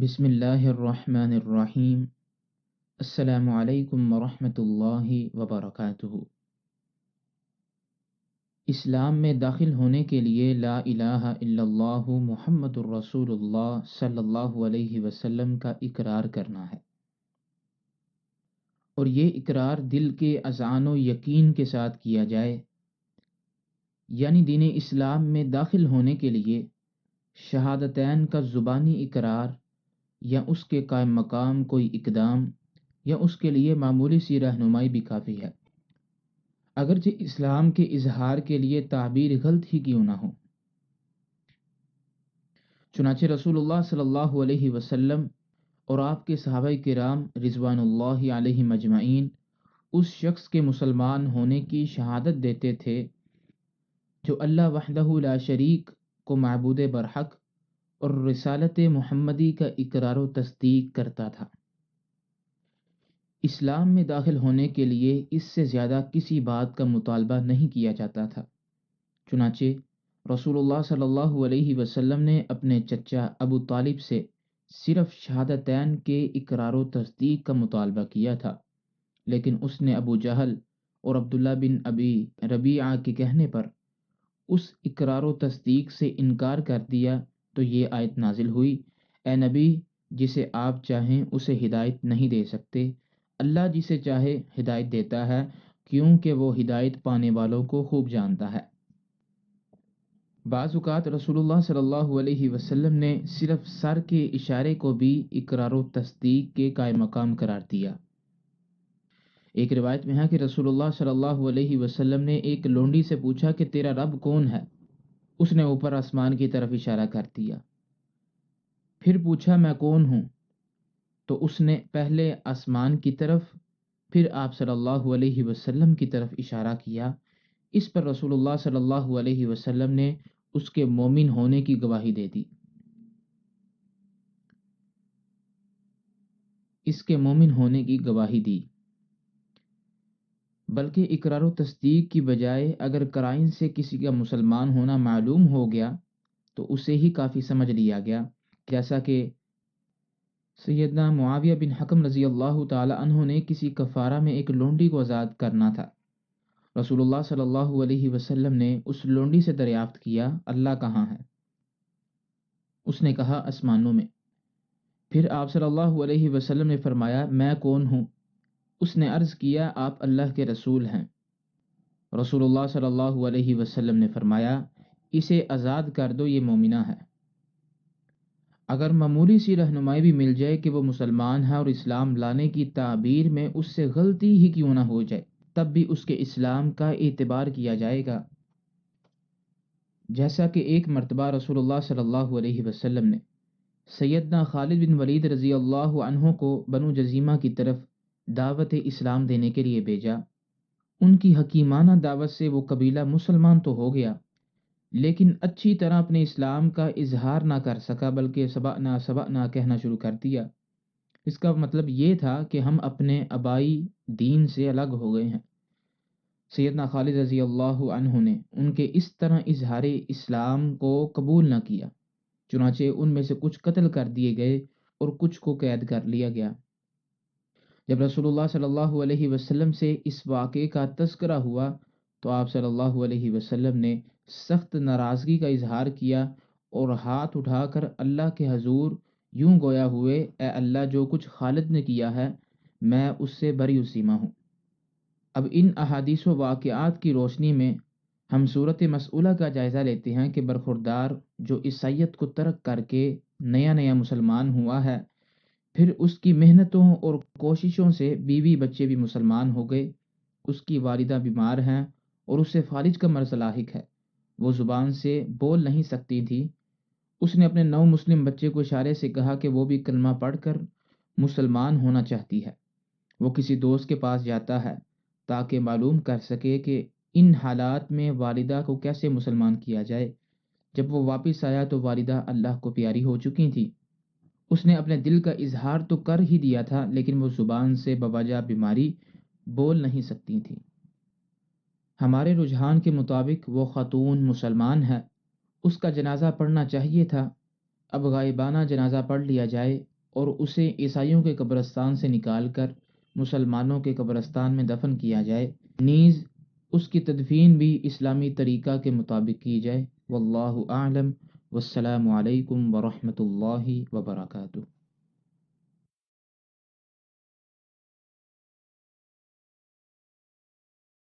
بسم اللہ الرحمن الرحیم۔ السلام علیکم ورحمۃ اللہ وبرکاتہ۔ اسلام میں داخل ہونے کے لیے لا الہ الا اللہ محمد الرسول اللہ صلی اللہ علیہ وسلم کا اقرار کرنا ہے، اور یہ اقرار دل کے اذعان و یقین کے ساتھ کیا جائے، یعنی دین اسلام میں داخل ہونے کے لیے شہادتین کا زبانی اقرار یا اس کے قائم مقام کوئی اقدام یا اس کے لیے معمولی سی رہنمائی بھی کافی ہے، اگرچہ اسلام کے اظہار کے لیے تعبیر غلط ہی کیوں نہ ہو۔ چنانچہ رسول اللہ صلی اللہ علیہ وسلم اور آپ کے صحابہ کرام رضوان اللہ علیہم اجمعین اس شخص کے مسلمان ہونے کی شہادت دیتے تھے جو اللہ وحدہ لا شریک کو معبود برحق اور رسالت محمدی کا اقرار و تصدیق کرتا تھا۔ اسلام میں داخل ہونے کے لیے اس سے زیادہ کسی بات کا مطالبہ نہیں کیا جاتا تھا، چنانچہ رسول اللہ صلی اللہ علیہ وسلم نے اپنے چچا ابو طالب سے صرف شہادتین کے اقرار و تصدیق کا مطالبہ کیا تھا، لیکن اس نے ابو جہل اور عبداللہ بن ابی ربیعہ کے کہنے پر اس اقرار و تصدیق سے انکار کر دیا، تو یہ آیت نازل ہوئی: اے نبی، جسے آپ چاہیں اسے ہدایت نہیں دے سکتے، اللہ جسے چاہے ہدایت دیتا ہے، کیونکہ وہ ہدایت پانے والوں کو خوب جانتا ہے۔ بعض اوقات رسول اللہ صلی اللہ علیہ وسلم نے صرف سر کے اشارے کو بھی اقرار و تصدیق کے قائم مقام قرار دیا۔ ایک روایت میں ہے کہ رسول اللہ صلی اللہ علیہ وسلم نے ایک لونڈی سے پوچھا کہ تیرا رب کون ہے؟ اس نے اوپر آسمان کی طرف اشارہ کر دیا۔ پھر پوچھا میں کون ہوں؟ تو اس نے پہلے آسمان کی طرف، پھر آپ صلی اللہ علیہ وسلم کی طرف اشارہ کیا۔ اس پر رسول اللہ صلی اللہ علیہ وسلم نے اس کے مومن ہونے کی گواہی دے دی۔ بلکہ اقرار و تصدیق کی بجائے اگر قرائن سے کسی کا مسلمان ہونا معلوم ہو گیا تو اسے ہی کافی سمجھ لیا گیا، جیسا کہ سیدنا معاویہ بن حکم رضی اللہ تعالی عنہ نے کسی کفارہ میں ایک لونڈی کو آزاد کرنا تھا۔ رسول اللہ صلی اللہ علیہ وسلم نے اس لونڈی سے دریافت کیا، اللہ کہاں ہے؟ اس نے کہا، آسمانوں میں۔ پھر آپ صلی اللہ علیہ وسلم نے فرمایا، میں کون ہوں؟ اس نے عرض کیا، آپ اللہ کے رسول ہیں۔ رسول اللہ صلی اللہ علیہ وسلم نے فرمایا، اسے آزاد کر دو، یہ مومنہ ہے۔ اگر معمولی سی رہنمائی بھی مل جائے کہ وہ مسلمان ہے اور اسلام لانے کی تعبیر میں اس سے غلطی ہی کیوں نہ ہو جائے، تب بھی اس کے اسلام کا اعتبار کیا جائے گا۔ جیسا کہ ایک مرتبہ رسول اللہ صلی اللہ علیہ وسلم نے سیدنا خالد بن ولید رضی اللہ عنہ کو بنو جزیمہ کی طرف دعوت اسلام دینے کے لیے بھیجا۔ ان کی حکیمانہ دعوت سے وہ قبیلہ مسلمان تو ہو گیا، لیکن اچھی طرح اپنے اسلام کا اظہار نہ کر سکا، بلکہ سبعنا سبعنا کہنا شروع کر دیا۔ اس کا مطلب یہ تھا کہ ہم اپنے آبائی دین سے الگ ہو گئے ہیں۔ سیدنا خالد رضی اللہ عنہ نے ان کے اس طرح اظہار اسلام کو قبول نہ کیا، چنانچہ ان میں سے کچھ قتل کر دیے گئے اور کچھ کو قید کر لیا گیا۔ جب رسول اللہ صلی اللہ علیہ وسلم سے اس واقعے کا تذکرہ ہوا تو آپ صلی اللہ علیہ وسلم نے سخت ناراضگی کا اظہار کیا اور ہاتھ اٹھا کر اللہ کے حضور یوں گویا ہوئے، اے اللہ، جو کچھ خالد نے کیا ہے میں اس سے بری الذمہ ہوں۔ اب ان احادیث و واقعات کی روشنی میں ہم صورت مسئولہ کا جائزہ لیتے ہیں کہ برخوردار جو عیسائیت کو ترک کر کے نیا نیا مسلمان ہوا ہے، پھر اس کی محنتوں اور کوششوں سے بیوی بچے بھی مسلمان ہو گئے، اس کی والدہ بیمار ہیں اور اسے فالج کا مرض لاحق ہے، وہ زبان سے بول نہیں سکتی تھی، اس نے اپنے نو مسلم بچے کو اشارے سے کہا کہ وہ بھی کلمہ پڑھ کر مسلمان ہونا چاہتی ہے۔ وہ کسی دوست کے پاس جاتا ہے تاکہ معلوم کر سکے کہ ان حالات میں والدہ کو کیسے مسلمان کیا جائے۔ جب وہ واپس آیا تو والدہ اللہ کو پیاری ہو چکی تھی۔ اس نے اپنے دل کا اظہار تو کر ہی دیا تھا، لیکن وہ زبان سے بوجہ بیماری بول نہیں سکتی تھی۔ ہمارے رجحان کے مطابق وہ خاتون مسلمان ہے، اس کا جنازہ پڑھنا چاہیے تھا، اب غائبانہ جنازہ پڑھ لیا جائے اور اسے عیسائیوں کے قبرستان سے نکال کر مسلمانوں کے قبرستان میں دفن کیا جائے، نیز اس کی تدفین بھی اسلامی طریقہ کے مطابق کی جائے۔ واللہ اعلم، والسلام علیکم ورحمۃ اللہ وبرکاتہ۔